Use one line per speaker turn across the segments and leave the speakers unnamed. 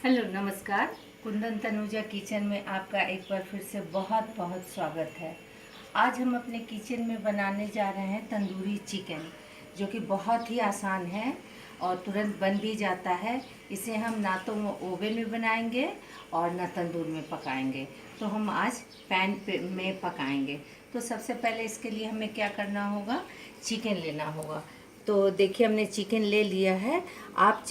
Hello नमस्कार। Kundan Tanuja kitchen में आपका एक बार फिर से बहुत बहुत स्वागत है। आज हम अपने किचन में बनाने जा रहे हैं तंदूरी चिकन, जो कि बहुत ही आसान है और तुरंत बन भी जाता है। इसे हम ना तो ओवन में बनाएंगे और ना तंदूर में पकाएंगे, तो हम आज में पकाएंगे। तो सबसे पहले इसके लिए हमें क्या करना होगा, चिकन लेना होगा। तो देखिए हमने चिकन ले लिया है। आप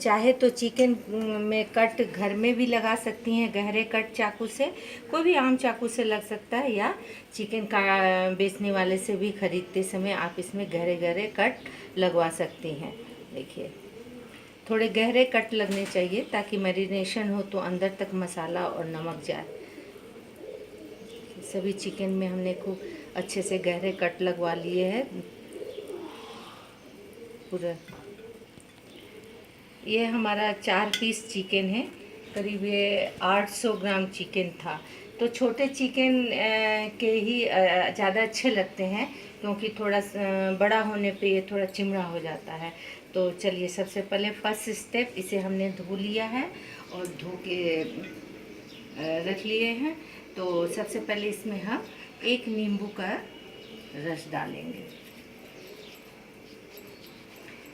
चाहे तो चिकन में कट घर में भी लगा सकती हैं, गहरे कट चाकू से, कोई भी आम चाकू से लग सकता है, या चिकन का बेचने वाले से भी ख़रीदते समय आप इसमें गहरे गहरे कट लगवा सकती हैं। देखिए थोड़े गहरे कट लगने चाहिए ताकि मैरिनेशन हो तो अंदर तक मसाला और नमक जाए। सभी चिकन में हमने खूब अच्छे से गहरे कट लगवा लिए हैं पूरा। ये हमारा 4 पीस चिकन है, करीब ये 800 ग्राम चिकन था। तो छोटे चिकन के ही ज़्यादा अच्छे लगते हैं, क्योंकि थोड़ा बड़ा होने पे ये थोड़ा चिमड़ा हो जाता है। तो चलिए सबसे पहले फर्स्ट स्टेप, इसे हमने धो लिया है और धो के रख लिए हैं। तो सबसे पहले इसमें हम एक नींबू का रस डालेंगे।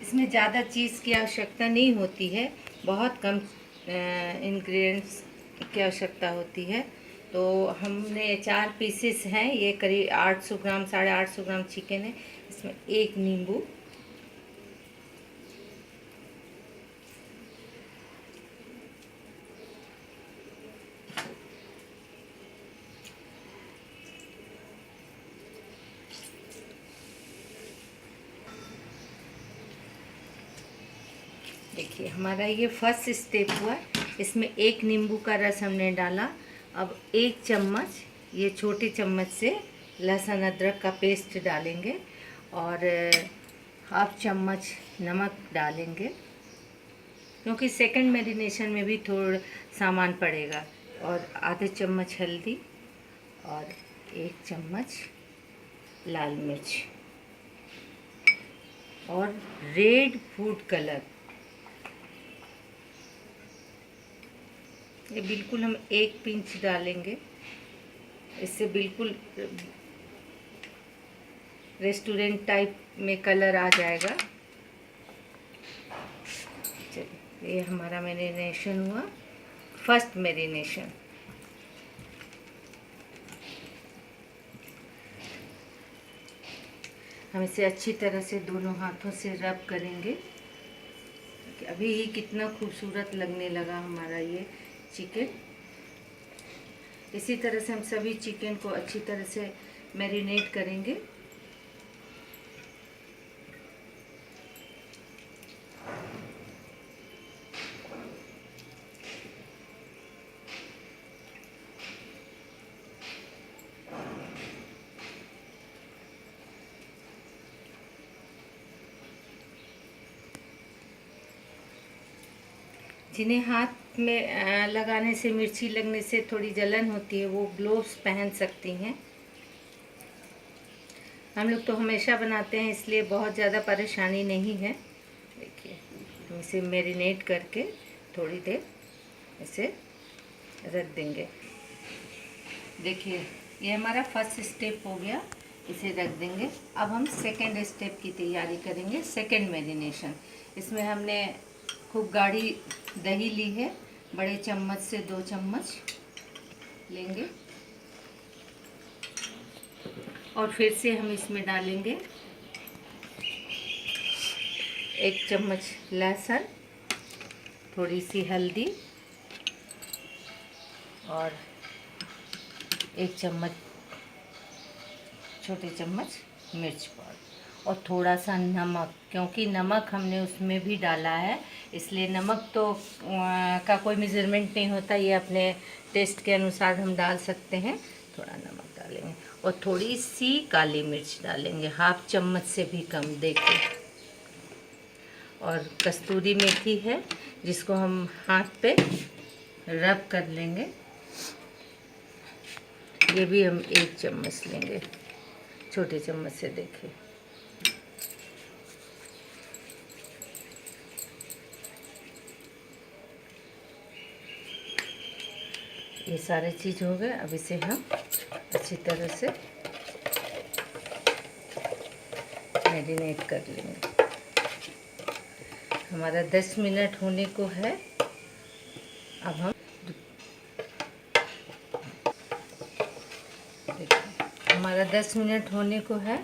इसमें ज़्यादा चीज़ की आवश्यकता नहीं होती है, बहुत कम इंग्रेडिएंट्स की आवश्यकता होती है। तो हमने 4 पीसेस हैं, ये करीब 800 ग्राम 850 ग्राम चिकन है। इसमें एक नींबू, देखिए हमारा ये फर्स्ट स्टेप हुआ। इसमें एक नींबू का रस हमने डाला। अब एक चम्मच, ये छोटे चम्मच से लहसुन अदरक का पेस्ट डालेंगे और हाफ चम्मच नमक डालेंगे, क्योंकि सेकंड मैरिनेशन में भी थोड़ा सामान पड़ेगा। और आधे चम्मच हल्दी और एक चम्मच लाल मिर्च और रेड फूड कलर। ये बिल्कुल हम एक पिंच डालेंगे, इससे बिल्कुल रेस्टोरेंट टाइप में कलर आ जाएगा। चलिए ये हमारा मैरिनेशन हुआ, फर्स्ट मैरिनेशन। हम इसे अच्छी तरह से दोनों हाथों से रब करेंगे। अभी ही कितना खूबसूरत लगने लगा हमारा ये चिकन। इसी तरह से हम सभी चिकन को अच्छी तरह से मैरिनेट करेंगे। जिन्हें हाथ में लगाने से, मिर्ची लगने से थोड़ी जलन होती है, वो ग्लोव्स पहन सकती हैं। हम लोग तो हमेशा बनाते हैं, इसलिए बहुत ज़्यादा परेशानी नहीं है। देखिए हम इसे मैरिनेट करके थोड़ी देर इसे रख देंगे। देखिए ये हमारा फर्स्ट स्टेप हो गया, इसे रख देंगे। अब हम सेकेंड स्टेप की तैयारी करेंगे, सेकेंड मैरिनेशन। इसमें हमने खूब गाढ़ी दही ली है, बड़े चम्मच से 2 चम्मच लेंगे और फिर से हम इसमें डालेंगे 1 चम्मच लहसुन, थोड़ी सी हल्दी और 1 चम्मच, छोटे चम्मच मिर्च पाउडर और थोड़ा सा नमक, क्योंकि नमक हमने उसमें भी डाला है, इसलिए नमक तो का कोई मेज़रमेंट नहीं होता, ये अपने टेस्ट के अनुसार हम डाल सकते हैं। थोड़ा नमक डालेंगे और थोड़ी सी काली मिर्च डालेंगे, हाफ चम्मच से भी कम। देखिए, और कस्तूरी मेथी है, जिसको हम हाथ पे रब कर लेंगे, ये भी हम 1 चम्मच लेंगे, छोटे चम्मच से। देखिए ये सारे चीज़ हो गए। अब इसे हम अच्छी तरह से मैरिनेट कर लेंगे। हमारा 10 मिनट होने को है। अब हम देखिए हमारा 10 मिनट होने को है।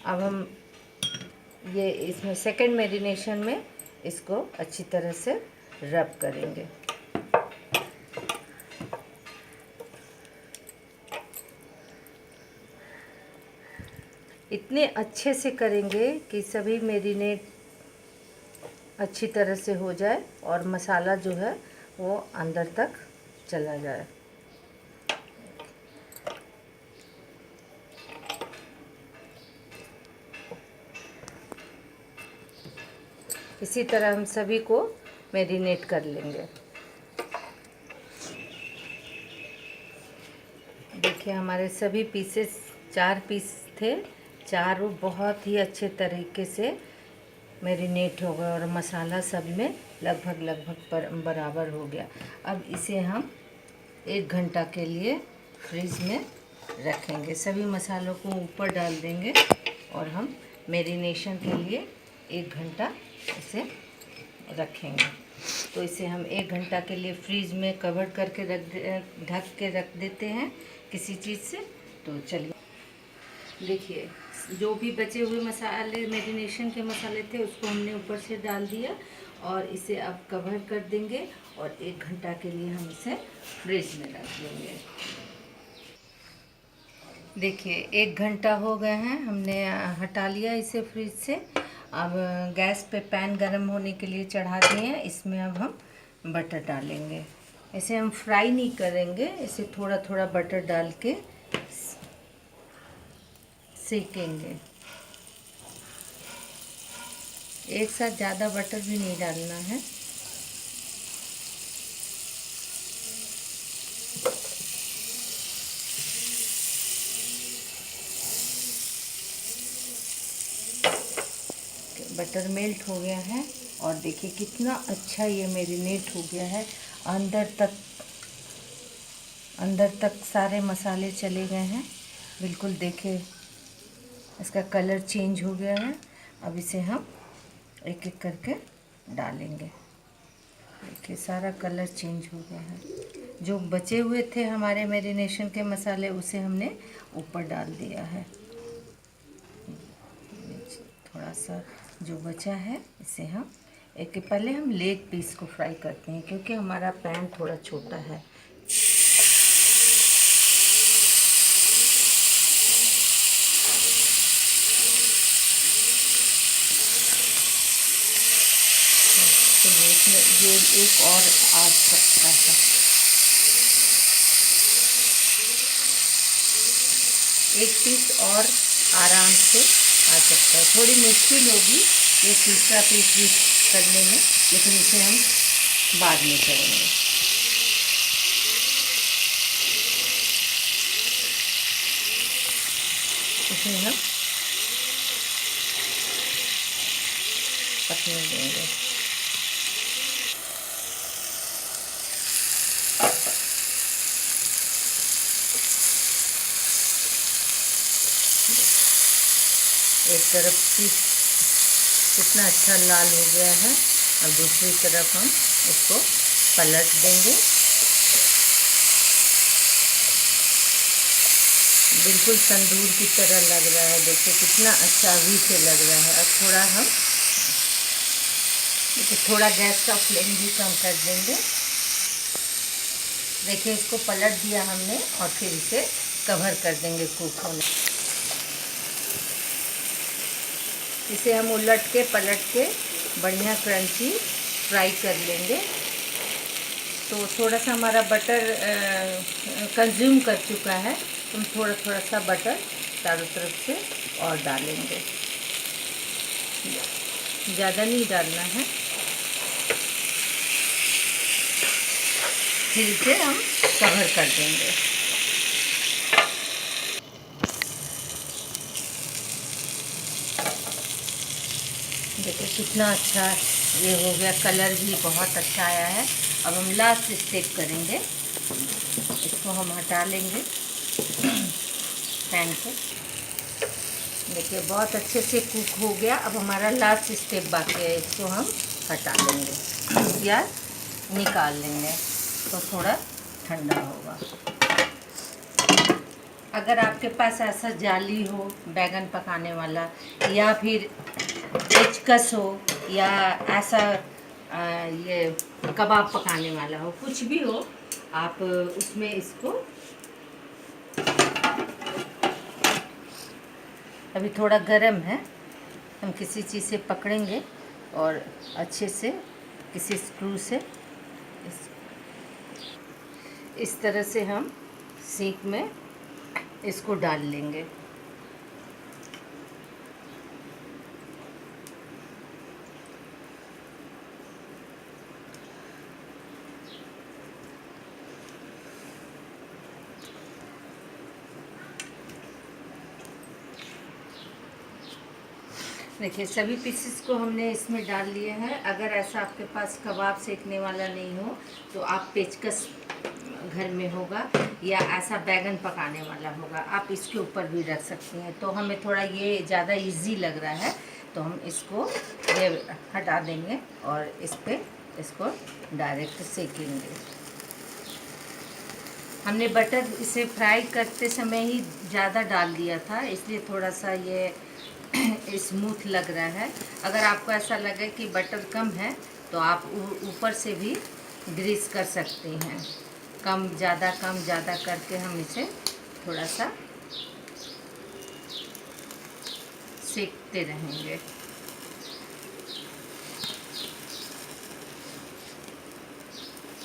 अब हम ये इसमें सेकंड मैरिनेशन में इसको अच्छी तरह से रब करेंगे। इतने अच्छे से करेंगे कि सभी मैरिनेट अच्छी तरह से हो जाए और मसाला जो है वो अंदर तक चला जाए। इसी तरह हम सभी को मैरिनेट कर लेंगे। देखिए हमारे सभी पीसेस 4 पीस थे, चारों बहुत ही अच्छे तरीके से मैरिनेट हो गया और मसाला सब में लगभग बराबर हो गया। अब इसे हम 1 घंटा के लिए फ्रिज में रखेंगे। सभी मसालों को ऊपर डाल देंगे और हम मैरिनेशन के लिए 1 घंटा इसे रखेंगे। तो इसे हम 1 घंटा के लिए फ्रीज में कवर करके ढक के रख देते हैं किसी चीज़ से। तो चलिए देखिए जो भी बचे हुए मसाले मैरिनेशन के मसाले थे उसको हमने ऊपर से डाल दिया और इसे अब कवर कर देंगे और 1 घंटा के लिए हम इसे फ्रिज में रख देंगे। देखिए 1 घंटा हो गए हैं, हमने हटा लिया इसे फ्रिज से। अब गैस पे पैन गरम होने के लिए चढ़ा दिए हैं। इसमें अब हम बटर डालेंगे। इसे हम फ्राई नहीं करेंगे, इसे थोड़ा थोड़ा बटर डाल के सेकेंगे। एक साथ ज़्यादा बटर भी नहीं डालना है। बटर मेल्ट हो गया है और देखिए कितना अच्छा ये मैरिनेट हो गया है। अंदर तक सारे मसाले चले गए हैं। बिल्कुल देखिए इसका कलर चेंज हो गया है। अब इसे हम एक एक करके डालेंगे। देखिए सारा कलर चेंज हो गया है। जो बचे हुए थे हमारे मैरिनेशन के मसाले उसे हमने ऊपर डाल दिया है। थोड़ा सा जो बचा है इसे हम पहले हम लेग पीस को फ्राई करते हैं क्योंकि हमारा पैन थोड़ा छोटा है। तो ये एक और आ सकता है। एक पीस और आराम से आ सकता है। थोड़ी मुश्किल होगी ये तीसरा पीस भी करने में, लेकिन इसे हम बाद में करेंगे। इसे हम पकने देंगे। एक तरफ पीस कितना अच्छा लाल हो गया है और दूसरी तरफ हम इसको पलट देंगे। बिल्कुल तंदूर की तरह लग रहा है। देखिए कितना अच्छा अभी से लग रहा है। अब थोड़ा हम थोड़ा गैस का फ्लेम भी कम कर देंगे। देखिए इसको पलट दिया हमने और फिर इसे कवर कर देंगे कुक होने। इसे हम उलट के पलट के बढ़िया क्रंची फ्राई कर लेंगे। तो थोड़ा सा हमारा बटर कंज्यूम कर चुका है। हम थोड़ा थोड़ा सा बटर चारों तरफ से और डालेंगे। ज़्यादा नहीं डालना है। फिर इसे हम कवर कर देंगे। देखो कितना अच्छा ये हो गया। कलर भी बहुत अच्छा आया है। अब हम लास्ट स्टेप करेंगे। इसको हम हटा लेंगे पैन से। देखिए बहुत अच्छे से कुक हो गया। अब हमारा लास्ट स्टेप बाकी है, इसको हम हटा लेंगे या निकाल लेंगे तो थोड़ा ठंडा होगा। अगर आपके पास ऐसा जाली हो बैगन पकाने वाला, या फिर पेचकस हो, या ऐसा ये कबाब पकाने वाला हो, कुछ भी हो, आप उसमें इसको अभी थोड़ा गरम है, हम किसी चीज़ से पकड़ेंगे और अच्छे से किसी स्क्रू से इस तरह से हम सीख में इसको डाल लेंगे। देखिए सभी पीसेस को हमने इसमें डाल लिए हैं। अगर ऐसा आपके पास कबाब सेकने वाला नहीं हो तो आप पेचकस घर में होगा या ऐसा बैगन पकाने वाला होगा, आप इसके ऊपर भी रख सकती हैं। तो हमें थोड़ा ये ज़्यादा इजी लग रहा है तो हम इसको ये हटा देंगे और इस पर इसको डायरेक्ट सेकेंगे। हमने बटर इसे फ्राई करते समय ही ज़्यादा डाल दिया था, इसलिए थोड़ा सा ये स्मूथ लग रहा है। अगर आपको ऐसा लगे कि बटर कम है तो आप ऊपर से भी ग्रीस कर सकते हैं। कम ज़्यादा करके हम इसे थोड़ा सा सेकते रहेंगे।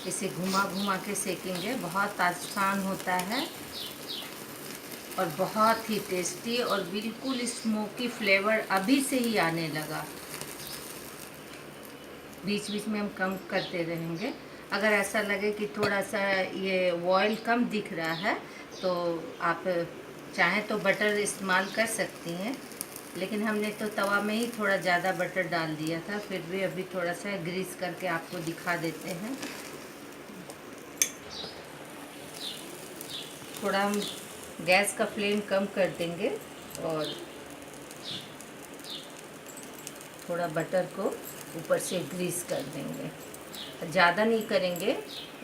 इसे घुमा के सेकेंगे। बहुत आसान होता है और बहुत ही टेस्टी और बिल्कुल स्मोकी फ्लेवर अभी से ही आने लगा। बीच बीच में हम कम करते रहेंगे। अगर ऐसा लगे कि थोड़ा सा ये ऑयल कम दिख रहा है तो आप चाहें तो बटर इस्तेमाल कर सकती हैं, लेकिन हमने तो तवा में ही थोड़ा ज़्यादा बटर डाल दिया था। फिर भी अभी थोड़ा सा ग्रीस करके आपको दिखा देते हैं। थोड़ा हम गैस का फ्लेम कम कर देंगे और थोड़ा बटर को ऊपर से ग्रीस कर देंगे। ज़्यादा नहीं करेंगे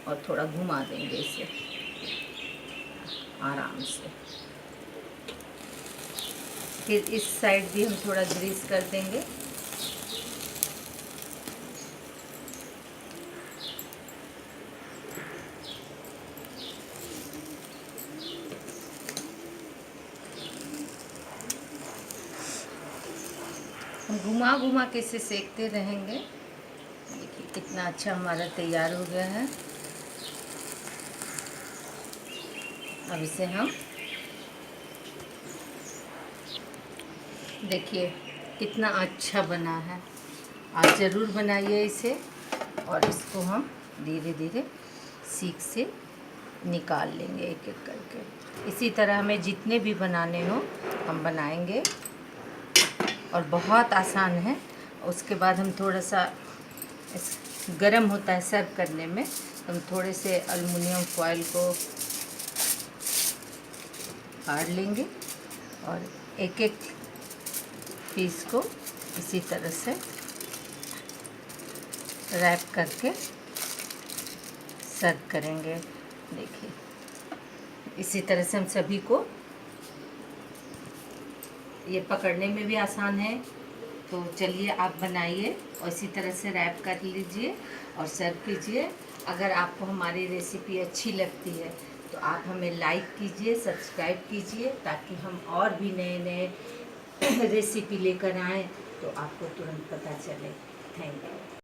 और थोड़ा घुमा देंगे इसे आराम से। फिर इस साइड भी हम थोड़ा ग्रीस कर देंगे। हम घुमा के इसे सेकते रहेंगे। देखिए कितना अच्छा हमारा तैयार हो गया है। अब इसे हम देखिए कितना अच्छा बना है। आप ज़रूर बनाइए इसे और इसको हम धीरे धीरे सीख से निकाल लेंगे एक एक करके। इसी तरह हमें जितने भी बनाने हो हम बनाएंगे और बहुत आसान है। उसके बाद हम थोड़ा सा गरम होता है सर्व करने में, हम थोड़े से एल्युमिनियम फॉइल को फाड़ लेंगे और एक एक पीस को इसी तरह से रैप करके सर्व करेंगे। देखिए इसी तरह से हम सभी को, ये पकड़ने में भी आसान है। तो चलिए आप बनाइए और इसी तरह से रैप कर लीजिए और सर्व कीजिए। अगर आपको हमारी रेसिपी अच्छी लगती है तो आप हमें लाइक कीजिए, सब्सक्राइब कीजिए, ताकि हम और भी नए नए रेसिपी लेकर आएँ तो आपको तुरंत पता चले। Thank you.